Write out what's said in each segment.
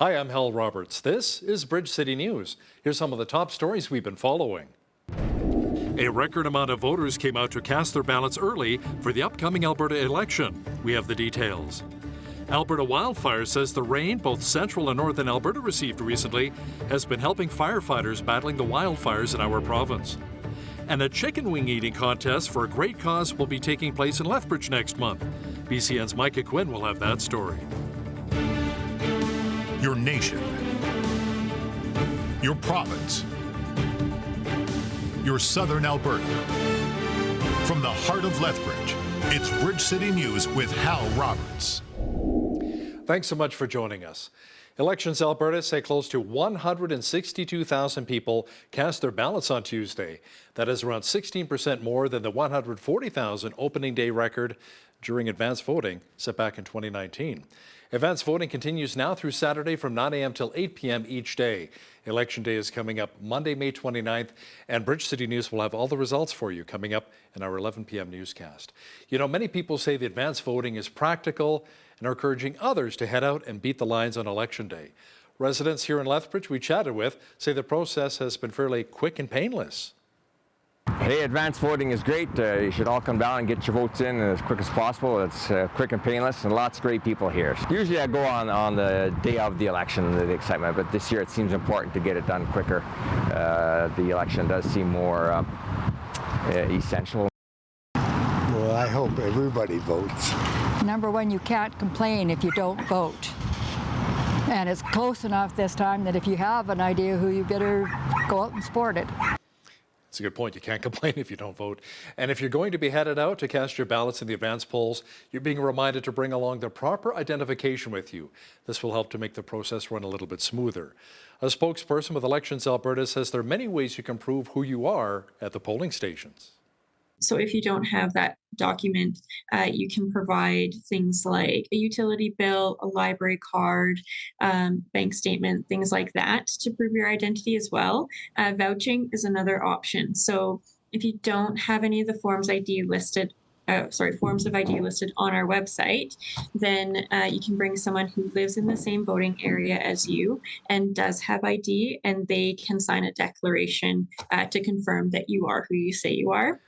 Hi, I'm Hal Roberts. This is Bridge City News. Here's some of the top stories we've been following. A record amount of voters came out to cast their ballots early for the upcoming Alberta election. We have the details. Alberta Wildfire says the rain both central and northern Alberta received recently has been helping firefighters battling the wildfires in our province. And a chicken wing eating contest for a great cause will be taking place in Lethbridge next month. BCN's Micah Quinn will have that story. Your nation, your province, your southern Alberta. From the heart of Lethbridge, it's Bridge City News with Hal Roberts. Thanks so much for joining us. Elections Alberta say close to 162,000 people cast their ballots on Tuesday. That is around 16% more than the 140,000 opening day record during advance voting set back in 2019. Advance voting continues now through Saturday from 9 a.m. till 8 p.m. each day. Election Day is coming up Monday, May 29th, and Bridge City News will have all the results for you coming up in our 11 p.m. newscast. You know, many people say the advance voting is practical and are encouraging others to head out and beat the lines on Election Day. Residents here in Lethbridge we chatted with say the process has been fairly quick and painless. Hey, advance voting is great. You should all come down and get your votes in as quick as possible. It's quick and painless, and lots of great people here. Usually I go on the day of the election, the excitement, but this year it seems important to get it done quicker. The election does seem more essential. Well, I hope everybody votes. Number one, you can't complain if you don't vote. And it's close enough this time that if you have an idea who you better go out and support it. That's a good point. You can't complain if you don't vote. And if you're going to be headed out to cast your ballots in the advance polls, you're being reminded to bring along the proper identification with you. This will help to make the process run a little bit smoother. A spokesperson with Elections Alberta says there are many ways you can prove who you are at the polling stations. So if you don't have that document, you can provide things like a utility bill, a library card, bank statement, things like that to prove your identity as well. Vouching is another option. So if you don't have any of the forms of ID listed on our website, then you can bring someone who lives in the same voting area as you and does have ID, and they can sign a declaration to confirm that you are who you say you are.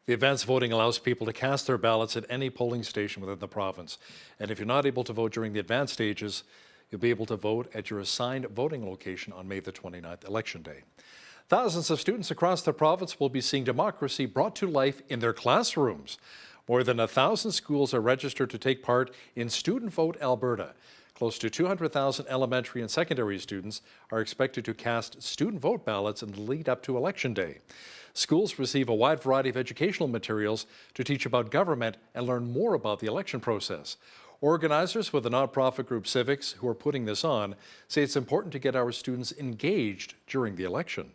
The advance voting allows people to cast their ballots at any polling station within the province. And if you're not able to vote during the advance stages, you'll be able to vote at your assigned voting location on May the 29th, Election Day. Thousands of students across the province will be seeing democracy brought to life in their classrooms. More than 1,000 schools are registered to take part in Student Vote Alberta. Close to 200,000 elementary and secondary students are expected to cast student vote ballots in the lead up to Election Day. Schools receive a wide variety of educational materials to teach about government and learn more about the election process. Organizers with the nonprofit group Civics, who are putting this on, say it's important to get our students engaged during the election.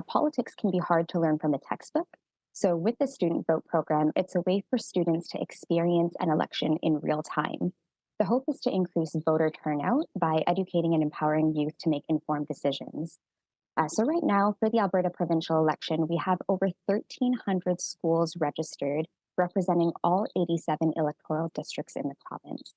Politics can be hard to learn from a textbook. So with the Student Vote program, it's a way for students to experience an election in real time. The hope is to increase voter turnout by educating and empowering youth to make informed decisions. So right now, for the Alberta provincial election, we have over 1,300 schools registered, representing all 87 electoral districts in the province.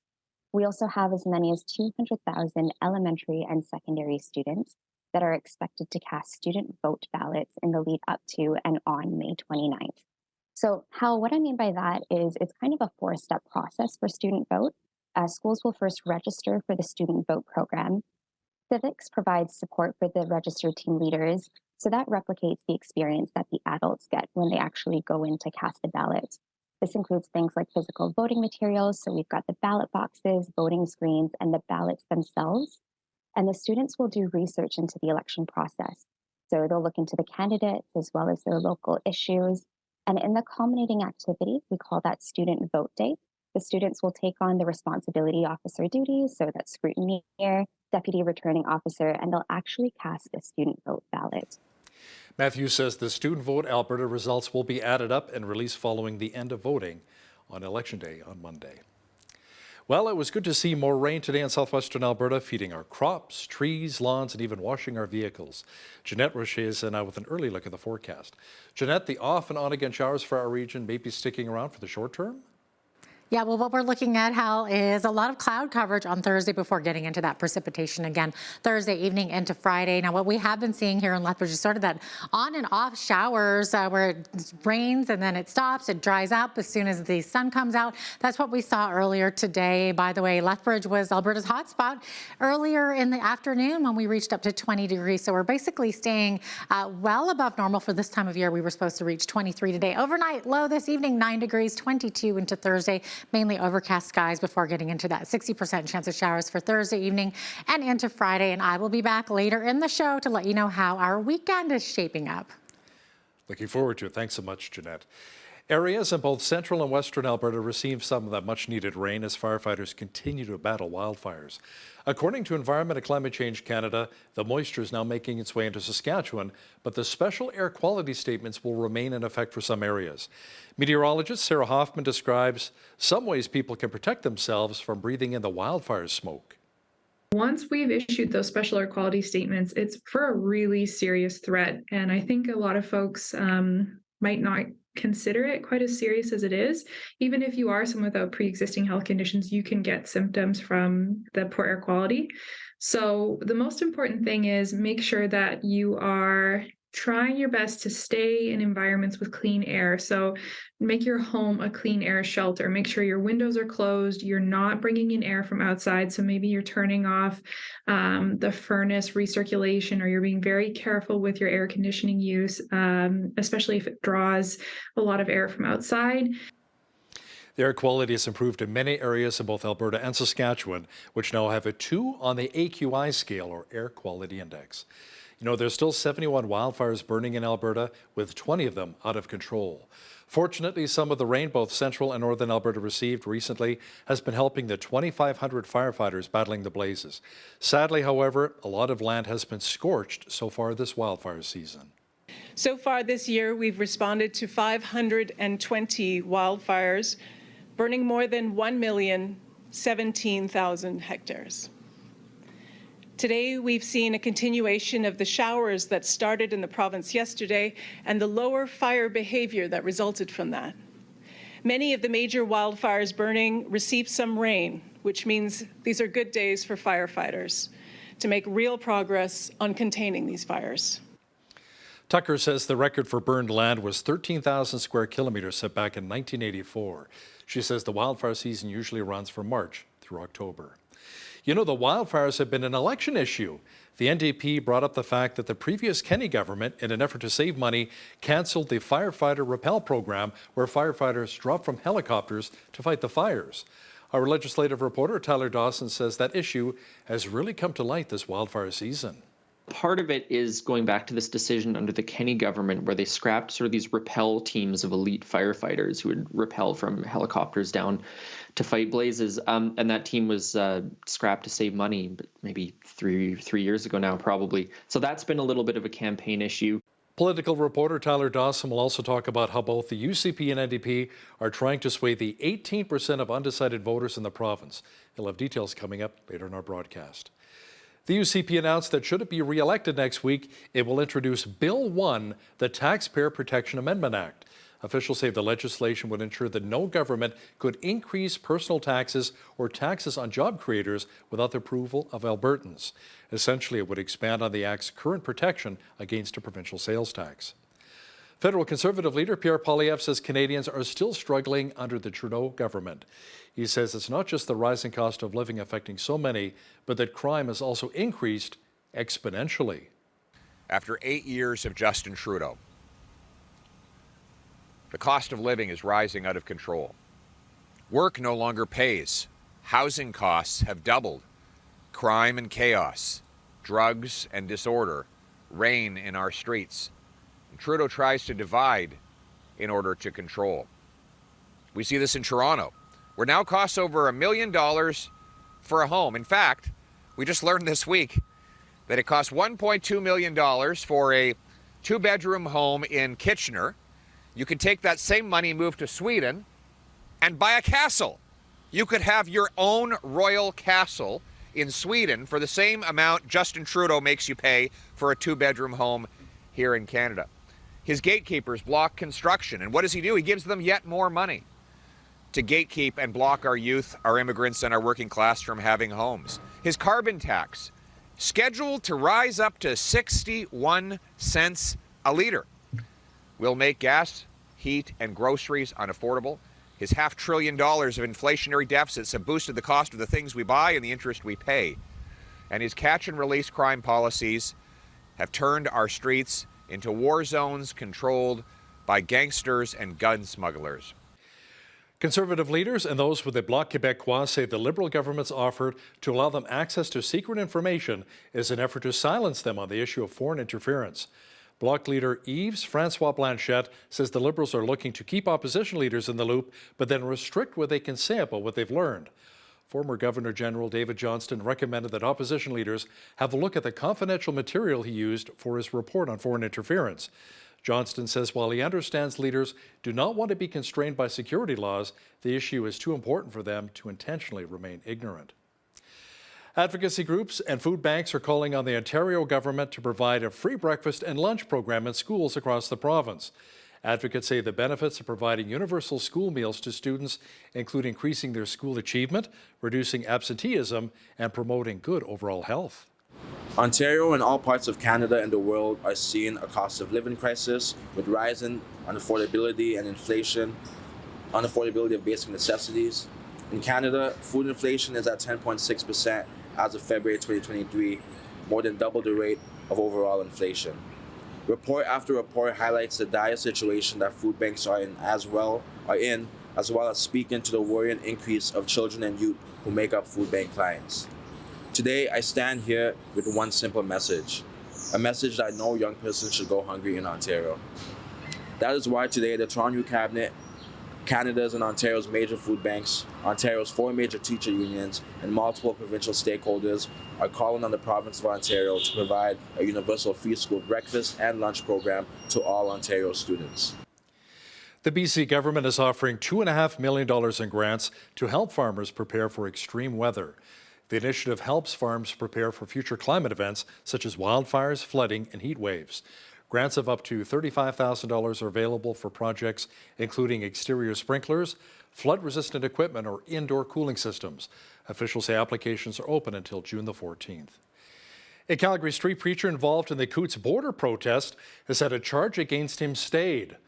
We also have as many as 200,000 elementary and secondary students that are expected to cast student vote ballots in the lead up to and on May 29th. So Hal, what I mean by that is it's kind of a four-step process for student vote. Schools will first register for the student vote program. Civics provides support for the registered team leaders, so that replicates the experience that the adults get when they actually go in to cast a ballot. This includes things like physical voting materials, so we've got the ballot boxes, voting screens, and the ballots themselves. And the students will do research into the election process. So they'll look into the candidates as well as their local issues. And in the culminating activity, we call that Student Vote Day, the students will take on the responsibility officer duties, so that's scrutineer, deputy returning officer, and they'll actually cast a student vote ballot. Matthew says the Student Vote Alberta results will be added up and released following the end of voting on Election Day on Monday. Well, it was good to see more rain today in southwestern Alberta, feeding our crops, trees, lawns, and even washing our vehicles. Jeanette Rocher is now with an early look at the forecast. Jeanette, the off and on again showers for our region may be sticking around for the short term? Yeah, well, what we're looking at, Hal, is a lot of cloud coverage on Thursday before getting into that precipitation again Thursday evening into Friday. Now, what we have been seeing here in Lethbridge is sort of that on and off showers where it rains and then it stops, it dries up as soon as the sun comes out. That's what we saw earlier today. By the way, Lethbridge was Alberta's hotspot earlier in the afternoon when we reached up to 20 degrees. So we're basically staying well above normal for this time of year. We were supposed to reach 23 today. Overnight low this evening, 9 degrees, 22 into Thursday. Mainly overcast skies before getting into that 60% chance of showers for Thursday evening and into Friday. And I will be back later in the show to let you know how our weekend is shaping up. Looking forward to it. Thanks so much, Jeanette. Areas in both central and western Alberta received some of that much-needed rain as firefighters continue to battle wildfires. According to Environment and Climate Change Canada, the moisture is now making its way into Saskatchewan, but the special air quality statements will remain in effect for some areas. Meteorologist Sarah Hoffman describes some ways people can protect themselves from breathing in the wildfire smoke. Once we've issued those special air quality statements, it's for a really serious threat. And I think a lot of folks might not consider it quite as serious as it is. Even if you are someone without pre-existing health conditions, you can get symptoms from the poor air quality. So the most important thing is make sure that you are trying your best to stay in environments with clean air. So make your home a clean air shelter. Make sure your windows are closed. You're not bringing in air from outside. So maybe you're turning off the furnace recirculation, or you're being very careful with your air conditioning use, especially if it draws a lot of air from outside. The air quality has improved in many areas in both Alberta and Saskatchewan, which now have a 2 on the AQI scale, or Air Quality Index. You know, there's still 71 wildfires burning in Alberta, with 20 of them out of control. Fortunately, some of the rain both central and northern Alberta received recently has been helping the 2,500 firefighters battling the blazes. Sadly, however, a lot of land has been scorched so far this wildfire season. So far this year, we've responded to 520 wildfires, burning more than 1,017,000 hectares. Today, we've seen a continuation of the showers that started in the province yesterday and the lower fire behavior that resulted from that. Many of the major wildfires burning received some rain, which means these are good days for firefighters to make real progress on containing these fires. Tucker says the record for burned land was 13,000 square kilometers set back in 1984. She says the wildfire season usually runs from March through October. You know, the wildfires have been an election issue. The NDP brought up the fact that the previous Kenney government, in an effort to save money, canceled the firefighter rappel program, where firefighters dropped from helicopters to fight the fires. Our legislative reporter, Tyler Dawson, says that issue has really come to light this wildfire season. Part of it is going back to this decision under the Kenney government, where they scrapped sort of these rappel teams of elite firefighters who would rappel from helicopters down to fight blazes. And that team was scrapped to save money, but maybe three years ago now, probably. So that's been a little bit of a campaign issue. Political reporter Tyler Dawson will also talk about how both the UCP and NDP are trying to sway the 18% of undecided voters in the province. He'll have details coming up later in our broadcast. The UCP announced that should it be re-elected next week, it will introduce Bill 1, the Taxpayer Protection Amendment Act. Officials say the legislation would ensure that no government could increase personal taxes or taxes on job creators without the approval of Albertans. Essentially, it would expand on the Act's current protection against a provincial sales tax. Federal Conservative leader Pierre Poilievre says Canadians are still struggling under the Trudeau government. He says it's not just the rising cost of living affecting so many, but that crime has also increased exponentially. After 8 years of Justin Trudeau, the cost of living is rising out of control. Work no longer pays. Housing costs have doubled. Crime and chaos, drugs and disorder reign in our streets. And Trudeau tries to divide in order to control. We see this in Toronto, where now costs over $1 million for a home. In fact, we just learned this week that it costs $1.2 million for a 2-bedroom home in Kitchener. You could take that same money, move to Sweden, and buy a castle. You could have your own royal castle in Sweden for the same amount Justin Trudeau makes you pay for a 2-bedroom home here in Canada. His gatekeepers block construction, and what does he do? He gives them yet more money to gatekeep and block our youth, our immigrants, and our working class from having homes. His carbon tax, scheduled to rise up to 61 cents a litre, will make gas, heat, and groceries unaffordable. His $500 billion of inflationary deficits have boosted the cost of the things we buy and the interest we pay. And his catch and release crime policies have turned our streets into war zones controlled by gangsters and gun smugglers. Conservative leaders and those with the Bloc Québécois say the Liberal government's offer to allow them access to secret information is an effort to silence them on the issue of foreign interference. Bloc leader Yves Francois Blanchette says the Liberals are looking to keep opposition leaders in the loop, but then restrict what they can say about what they've learned. Former Governor General David Johnston recommended that opposition leaders have a look at the confidential material he used for his report on foreign interference. Johnston says while he understands leaders do not want to be constrained by security laws, the issue is too important for them to intentionally remain ignorant. Advocacy groups and food banks are calling on the Ontario government to provide a free breakfast and lunch program in schools across the province. Advocates say the benefits of providing universal school meals to students include increasing their school achievement, reducing absenteeism, and promoting good overall health. Ontario and all parts of Canada and the world are seeing a cost of living crisis with rising unaffordability and inflation, unaffordability of basic necessities. In Canada, food inflation is at 10.6% as of February 2023, more than double the rate of overall inflation. Report after report highlights the dire situation that food banks are in, as well as speaking to the worrying increase of children and youth who make up food bank clients. Today, I stand here with one simple message, a message that no young person should go hungry in Ontario. That is why today the Toronto Cabinet, Canada's and Ontario's major food banks, Ontario's 4 major teacher unions, and multiple provincial stakeholders are calling on the province of Ontario to provide a universal free school breakfast and lunch program to all Ontario students. The BC government is offering $2.5 million in grants to help farmers prepare for extreme weather. The initiative helps farms prepare for future climate events such as wildfires, flooding, and heat waves. Grants of up to $35,000 are available for projects including exterior sprinklers, flood-resistant equipment, or indoor cooling systems. Officials say applications are open until June the 14th. A Calgary street preacher involved in the Coots border protest has had a charge against him stayed.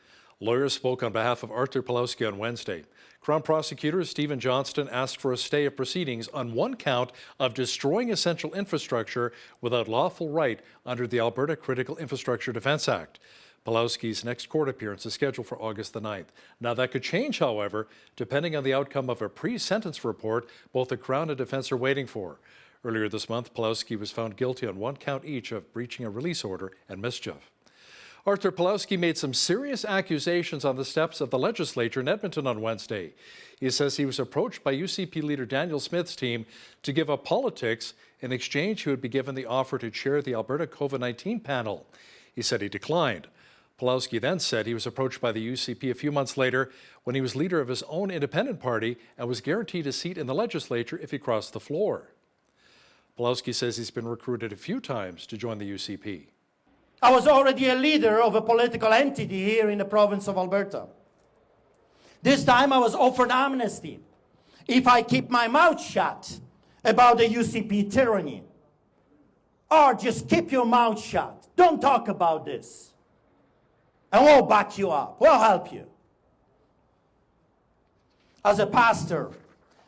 Lawyers spoke on behalf of Arthur Pawlowski on Wednesday. Crown Prosecutor Stephen Johnston asked for a stay of proceedings on one count of destroying essential infrastructure without lawful right under the Alberta Critical Infrastructure Defence Act. Pawlowski's next court appearance is scheduled for August the 9th. Now that could change, however, depending on the outcome of a pre-sentence report both the Crown and defence are waiting for. Earlier this month, Pawlowski was found guilty on one count each of breaching a release order and mischief. Arthur Pawlowski made some serious accusations on the steps of the legislature in Edmonton on Wednesday. He says he was approached by UCP leader Daniel Smith's team to give up politics. In exchange, he would be given the offer to chair the Alberta COVID-19 panel. He said he declined. Pawlowski then said he was approached by the UCP a few months later when he was leader of his own independent party and was guaranteed a seat in the legislature if he crossed the floor. Pawlowski says he's been recruited a few times to join the UCP. I was already a leader of a political entity here in the province of Alberta. This time I was offered amnesty if I keep my mouth shut about the UCP tyranny. Or just keep your mouth shut. Don't talk about this. And we'll back you up. We'll help you. As a pastor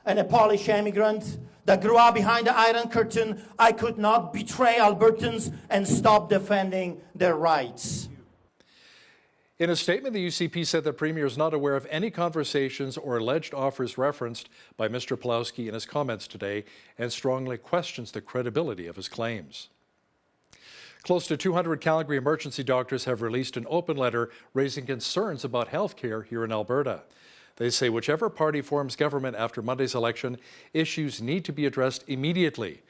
and a Polish immigrant that grew up behind the Iron Curtain, I could not betray Albertans and stop defending their rights. In a statement, the UCP said the Premier is not aware of any conversations or alleged offers referenced by Mr. Pawlowski in his comments today and strongly questions the credibility of his claims. Close to 200 Calgary emergency doctors have released an open letter raising concerns about health care here in Alberta. They say whichever party forms government after Monday's election, issues need to be addressed immediately.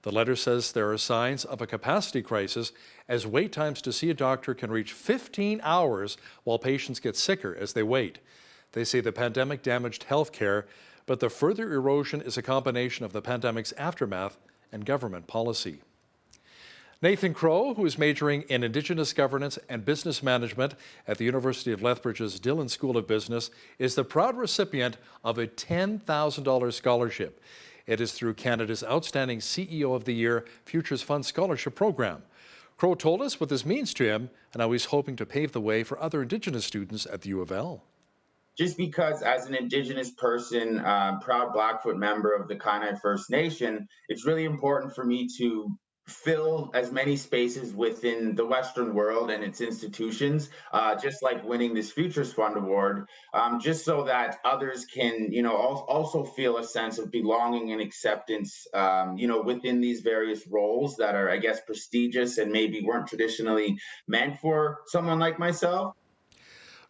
The letter says there are signs of a capacity crisis as wait times to see a doctor can reach 15 hours while patients get sicker as they wait. They say the pandemic damaged health care, but the further erosion is a combination of the pandemic's aftermath and government policy. Nathan Crow, who is majoring in Indigenous governance and business management at the University of Lethbridge's Dillon School of Business, is the proud recipient of a $10,000 scholarship. It is through Canada's Outstanding CEO of the Year Futures Fund Scholarship Program. Crow told us what this means to him and how he's hoping to pave the way for other Indigenous students at the U of L. Just because as an Indigenous person, proud Blackfoot member of the Kainai First Nation, it's really important for me to fill as many spaces within the Western world and its institutions, just like winning this Futures Fund Award, just so that others can, also feel a sense of belonging and acceptance, within these various roles that are, I guess, prestigious and maybe weren't traditionally meant for someone like myself.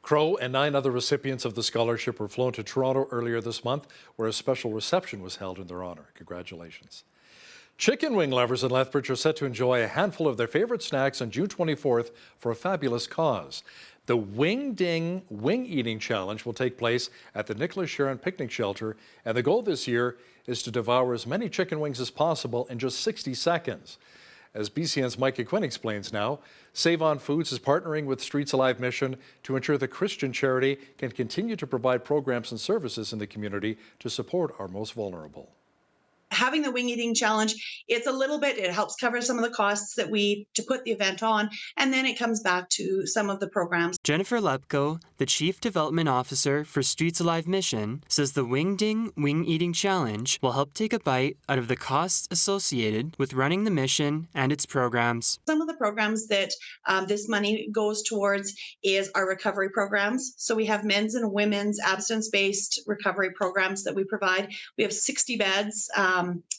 Crow and 9 other recipients of the scholarship were flown to Toronto earlier this month, where a special reception was held in their honor. Congratulations. Chicken wing lovers in Lethbridge are set to enjoy a handful of their favorite snacks on June 24th for a fabulous cause. The Wing Ding Wing Eating Challenge will take place at the Nicholas Sharon Picnic Shelter, and the goal this year is to devour as many chicken wings as possible in just 60 seconds. As BCN's Micah Quinn explains now, Save On Foods is partnering with Streets Alive Mission to ensure the Christian charity can continue to provide programs and services in the community to support our most vulnerable. Having the wing eating challenge, it's a little bit, it helps cover some of the costs that to put the event on, and then it comes back to some of the programs. Jennifer Lepko, the Chief Development Officer for Streets Alive Mission, says the Wing Ding Wing Eating Challenge will help take a bite out of the costs associated with running the mission and its programs. Some of the programs that this money goes towards is our recovery programs. So we have men's and women's abstinence-based recovery programs that we provide. We have 60 beds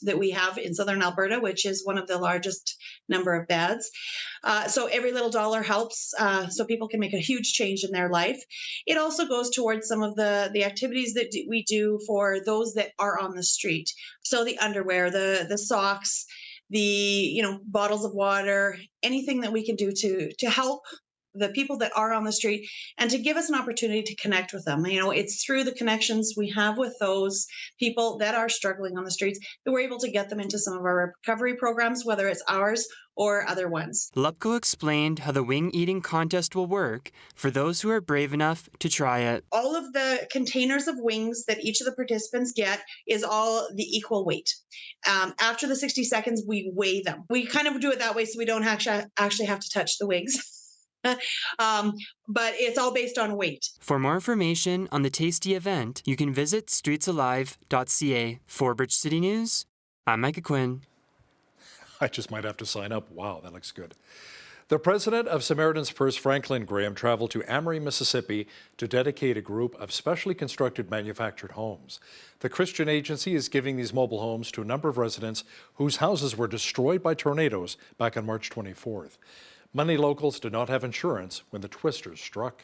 that we have in Southern Alberta, which is one of the largest number of beds. So every little dollar helps, so people can make a huge change in their life. It also goes towards some of the activities that we do for those that are on the street. So the underwear, the socks, the bottles of water, anything that we can do to help the people that are on the street and to give us an opportunity to connect with them. It's through the connections we have with those people that are struggling on the streets that we're able to get them into some of our recovery programs, whether it's ours or other ones. Lepko explained how the wing eating contest will work for those who are brave enough to try it. All of the containers of wings that each of the participants get is all the equal weight. After the 60 seconds, we weigh them. We kind of do it that way so we don't actually have to touch the wings. But it's all based on weight. For more information on the tasty event, you can visit streetsalive.ca. For Bridge City News, I'm Micah Quinn. I just might have to sign up. Wow, that looks good. The president of Samaritan's Purse, Franklin Graham, traveled to Amory, Mississippi to dedicate a group of specially constructed manufactured homes. The Christian agency is giving these mobile homes to a number of residents whose houses were destroyed by tornadoes back on March 24th. Many locals did not have insurance when the twisters struck.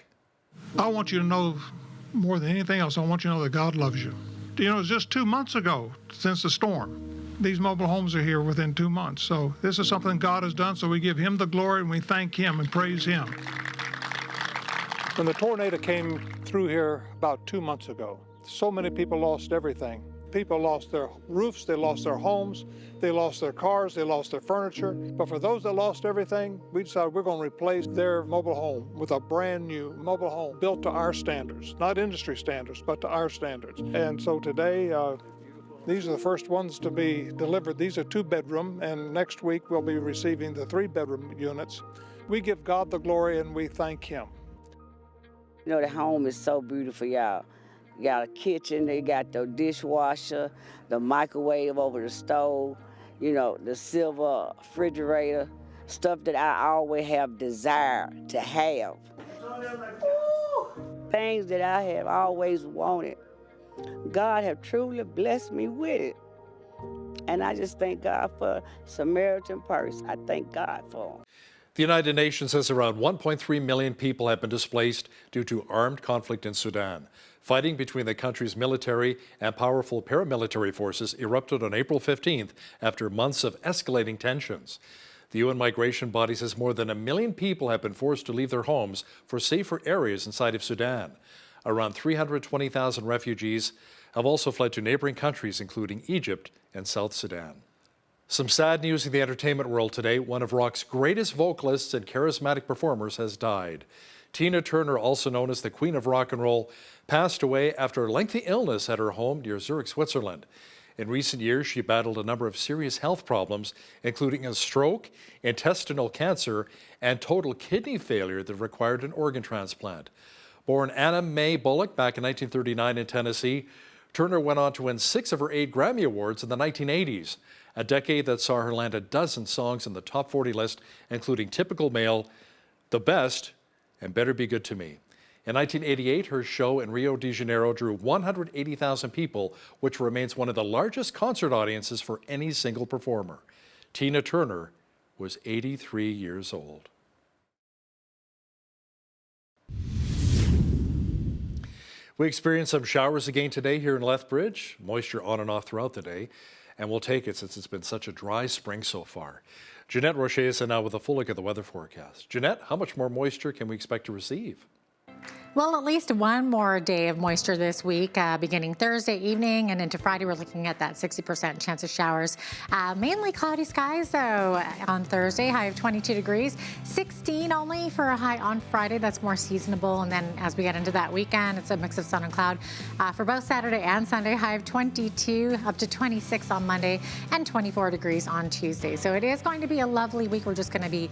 I want you to know, more than anything else, I want you to know that God loves you. It's just 2 months ago since the storm. These mobile homes are here within 2 months. So this is something God has done, so we give him the glory and we thank him and praise him. When the tornado came through here about 2 months ago, so many people lost everything. People lost their roofs, they lost their homes, they lost their cars, they lost their furniture. But for those that lost everything, we decided we're going to replace their mobile home with a brand new mobile home built to our standards, not industry standards, but to our standards. And so today, these are the first ones to be delivered. These are 2-bedroom, and next week we'll be receiving the 3-bedroom units. We give God the glory and we thank him. The home is so beautiful, y'all. You got a kitchen, they got the dishwasher, the microwave over the stove, the silver refrigerator, stuff that I always have desired to have. Things that I have always wanted. God have truly blessed me with it. And I just thank God for Samaritan Purse. I thank God for him. The United Nations says around 1.3 million people have been displaced due to armed conflict in Sudan. Fighting between the country's military and powerful paramilitary forces erupted on April 15th after months of escalating tensions. The UN migration body says more than 1 million people have been forced to leave their homes for safer areas inside of Sudan. Around 320,000 refugees have also fled to neighboring countries, including Egypt and South Sudan. Some sad news in the entertainment world today. One of rock's greatest vocalists and charismatic performers has died. Tina Turner, also known as the Queen of Rock and Roll, passed away after a lengthy illness at her home near Zurich, Switzerland. In recent years, she battled a number of serious health problems, including a stroke, intestinal cancer, and total kidney failure that required an organ transplant. Born Anna Mae Bullock back in 1939 in Tennessee, Turner went on to win 6 of her 8 Grammy Awards in the 1980s, a decade that saw her land a dozen songs in the top 40 list, including Typical Male, The Best, and Better Be Good to Me. In 1988, her show in Rio de Janeiro drew 180,000 people, which remains one of the largest concert audiences for any single performer. Tina Turner was 83 years old. We experienced some showers again today here in Lethbridge, moisture on and off throughout the day, and we'll take it since it's been such a dry spring so far. Jeanette Rocher is now with a full look at the weather forecast. Jeanette, how much more moisture can we expect to receive? Well, at least one more day of moisture this week, beginning Thursday evening and into Friday. We're looking at that 60% chance of showers. Mainly cloudy skies, though, on Thursday, high of 22 degrees. 16 only for a high on Friday. That's more seasonable. And then as we get into that weekend, it's a mix of sun and cloud. For both Saturday and Sunday, high of 22 up to 26 on Monday and 24 degrees on Tuesday. So it is going to be a lovely week. We're just going to be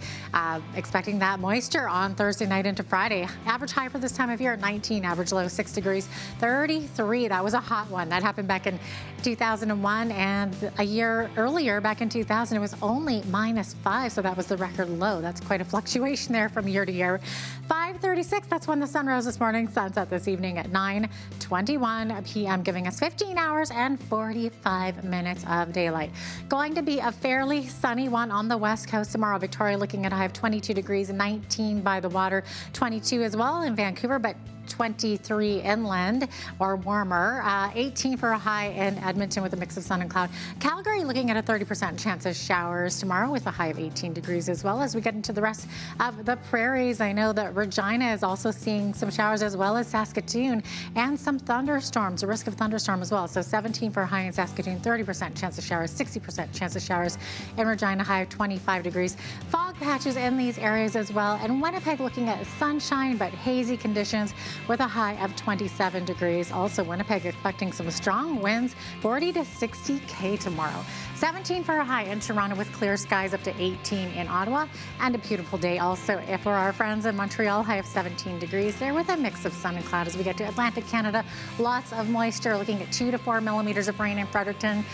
expecting that moisture on Thursday night into Friday. Average high for this time of year, 19, average low 6 degrees, 33. That was a hot one. That happened back in 2001, and a year earlier, back in 2000, it was only -5, so that was the record low. That's quite a fluctuation there from year to year. 5:36, that's when the sun rose this morning. Sunset this evening at 9:21 p.m., giving us 15 hours and 45 minutes of daylight. Going to be a fairly sunny one on the west coast tomorrow. Victoria looking at a high of 22 degrees, 19 by the water, 22 as well in Vancouver, but 23 inland or warmer, 18 for a high in Edmonton with a mix of sun and cloud. Calgary looking at a 30% chance of showers tomorrow with a high of 18 degrees as well. As we get into the rest of the prairies, I know that Regina is also seeing some showers as well as Saskatoon and some thunderstorms, a risk of thunderstorm as well. So 17 for a high in Saskatoon, 30% chance of showers, 60% chance of showers in Regina, high of 25 degrees. Fog patches in these areas as well. And Winnipeg looking at sunshine but hazy conditions with a high of 27 degrees. Also, Winnipeg expecting some strong winds, 40 to 60 km tomorrow. 17 for a high in Toronto with clear skies, up to 18 in Ottawa, and a beautiful day also for our friends in Montreal, high of 17 degrees there with a mix of sun and cloud. As we get to Atlantic Canada, lots of moisture, looking at 2 to 4 millimeters of rain in Fredericton,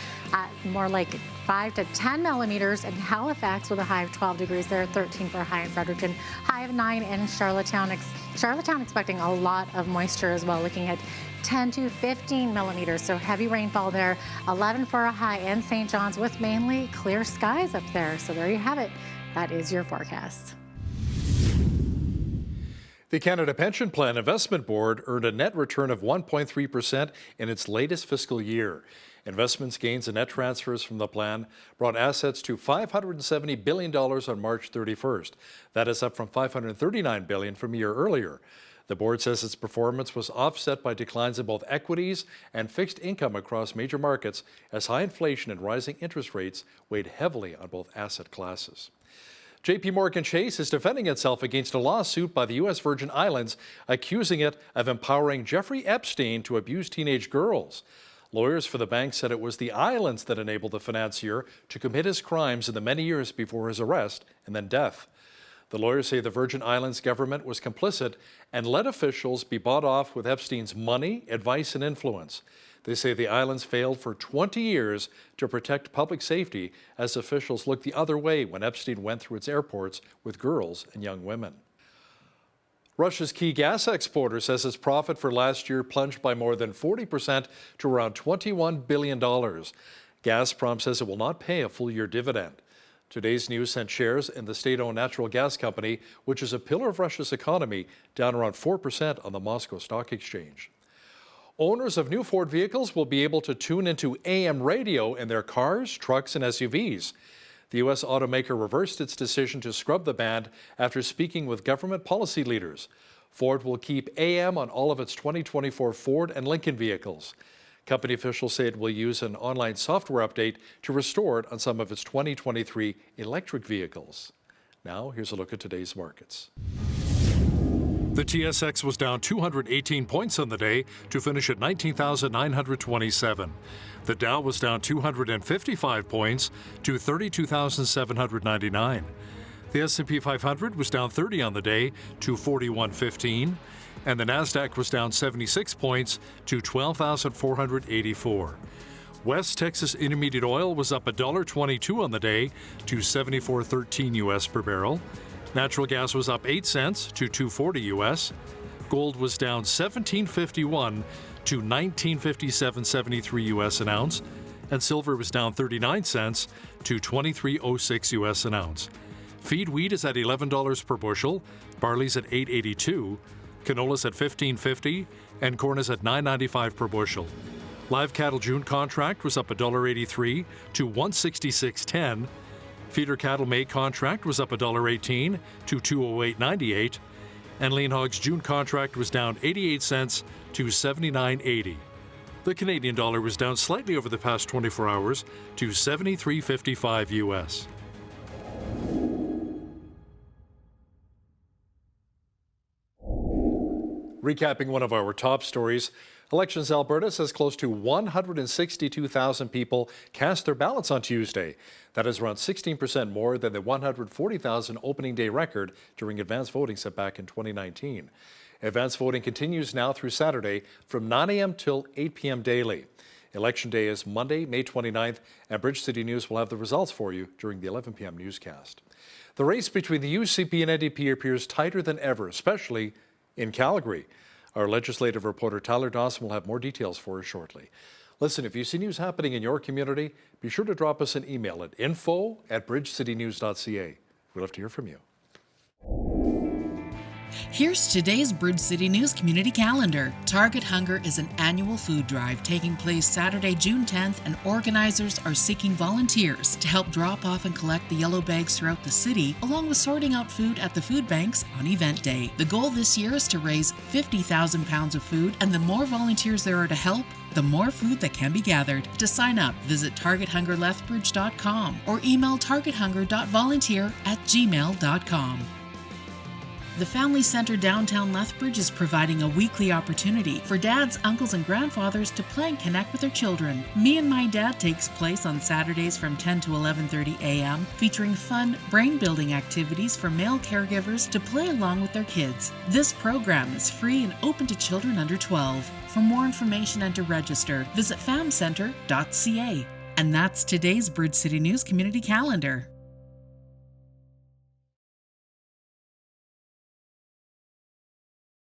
more like 5 to 10 millimeters in Halifax with a high of 12 degrees there, 13 for a high in Fredericton, high of 9 in Charlottetown. Charlottetown expecting a lot of moisture as well, looking at 10 to 15 millimeters, so heavy rainfall there. 11 for a high in St. John's with mainly clear skies up there. So there you have it. That is your forecast. The Canada Pension Plan Investment Board earned a net return of 1.3% in its latest fiscal year. Investments, gains, and net transfers from the plan brought assets to $570 billion on March 31st. That is up from $539 billion from a year earlier. The board says its performance was offset by declines in both equities and fixed income across major markets as high inflation and rising interest rates weighed heavily on both asset classes. JP Morgan Chase is defending itself against a lawsuit by the U.S. Virgin Islands accusing it of empowering Jeffrey Epstein to abuse teenage girls. Lawyers for the bank said it was the islands that enabled the financier to commit his crimes in the many years before his arrest and then death. The lawyers say the Virgin Islands government was complicit and let officials be bought off with Epstein's money, advice, and influence. They say the islands failed for 20 years to protect public safety as officials looked the other way when Epstein went through its airports with girls and young women. Russia's key gas exporter says its profit for last year plunged by more than 40% to around $21 billion. Gazprom says it will not pay a full-year dividend. Today's news sent shares in the state-owned natural gas company, which is a pillar of Russia's economy, down around 4% on the Moscow Stock Exchange. Owners of new Ford vehicles will be able to tune into AM radio in their cars, trucks, and SUVs. The U.S. automaker reversed its decision to scrub the band after speaking with government policy leaders. Ford will keep AM on all of its 2024 Ford and Lincoln vehicles. Company officials say it will use an online software update to restore it on some of its 2023 electric vehicles. Now, here's a look at today's markets. The TSX was down 218 points on the day to finish at 19,927. The Dow was down 255 points to 32,799. The S&P 500 was down 30 on the day to 4115, and the Nasdaq was down 76 points to 12,484. West Texas Intermediate Oil was up $1.22 on the day to $74.13 US per barrel. Natural gas was up 8 cents to $2.40 US. Gold was down $17.51 to $19.57.73 US an ounce, and silver was down 39 cents to $23.06 US an ounce. Feed wheat is at $11 per bushel, barley's at $8.82, canola's at $15.50, and corn is at $9.95 per bushel. Live cattle June contract was up $1.83 to $166.10. Feeder cattle May contract was up $1.18 to $208.98, and lean hogs June contract was down 88 cents to $79.80. The Canadian dollar was down slightly over the past 24 hours to $73.55 US. Recapping one of our top stories, Elections Alberta says close to 162,000 people cast their ballots on Tuesday. That is around 16% more than the 140,000 opening day record during advance voting set back in 2019. Advance voting continues now through Saturday from 9 a.m. till 8 p.m. daily. Election day is Monday, May 29th, and Bridge City News will have the results for you during the 11 p.m. newscast. The race between the UCP and NDP appears tighter than ever, especially in Calgary. Our legislative reporter Tyler Dawson will have more details for us shortly. Listen, if you see news happening in your community, be sure to drop us an email at info@bridgecitynews.ca. We'd love to hear from you. Here's today's Bridge City News Community Calendar. Target Hunger is an annual food drive taking place Saturday, June 10th, and organizers are seeking volunteers to help drop off and collect the yellow bags throughout the city, along with sorting out food at the food banks on event day. The goal this year is to raise 50,000 pounds of food, and the more volunteers there are to help, the more food that can be gathered. To sign up, visit targethungerlethbridge.com or email targethunger.volunteer@gmail.com. The Family Center downtown Lethbridge is providing a weekly opportunity for dads, uncles, and grandfathers to play and connect with their children. Me and My Dad takes place on Saturdays from 10 to 11:30 a.m., featuring fun, brain-building activities for male caregivers to play along with their kids. This program is free and open to children under 12. For more information and to register, visit famcenter.ca. And that's today's Bridge City News Community Calendar.